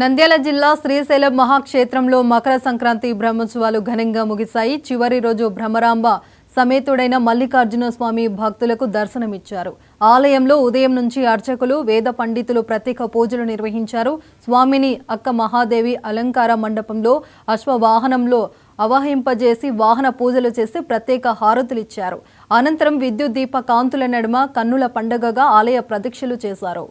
నంద్యాల జిల్లా శ్రీశైలం మహాక్షేత్రంలో మకర సంక్రాంతి బ్రహ్మోత్సవాలు ఘనంగా ముగిశాయి. చివరి రోజు బ్రహ్మరాంబ సమేతుడైన మల్లికార్జున స్వామి భక్తులకు దర్శనమిచ్చారు. ఆలయంలో ఉదయం నుంచి అర్చకులు, వేద పండితులు ప్రత్యేక పూజలు నిర్వహించారు. స్వామిని అక్క మహాదేవి అలంకార మండపంలో అశ్వవాహనంలో అవహింపజేసి వాహన పూజలు చేసి ప్రత్యేక హారతులిచ్చారు. అనంతరం విద్యుత్ దీప కాంతుల నడుమ కన్నుల పండుగగా ఆలయ ప్రదక్షిణలు చేశారు.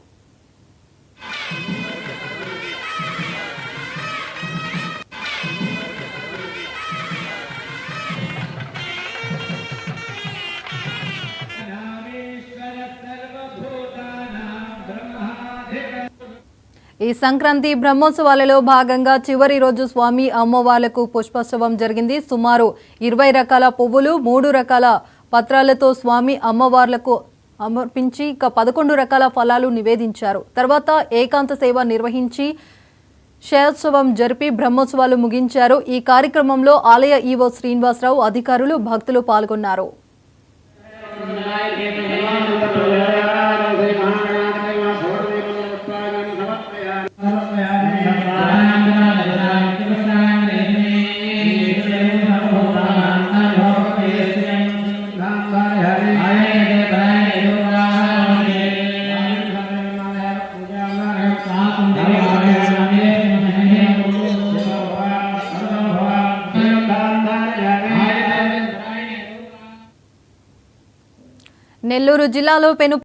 ఈ సంక్రాంతి బ్రహ్మోత్సవాలలో భాగంగా చివరి రోజు స్వామి అమ్మవార్లకు పుష్పోత్సవం జరిగింది. సుమారు 20 రకాల పువ్వులు, 3 రకాల పత్రాలతో స్వామి అమ్మవార్లకు సమర్పించి 11 రకాల ఫలాలు నివేదించారు. తర్వాత ఏకాంత సేవ నిర్వహించి శయోత్సవం జరిపి బ్రహ్మోత్సవాలు ముగించారు. ఈ కార్యక్రమంలో ఆలయ ఈవో శ్రీనివాసరావు, అధికారులు, భక్తులు పాల్గొన్నారు. నెల్లూరు జిల్లాలో పెను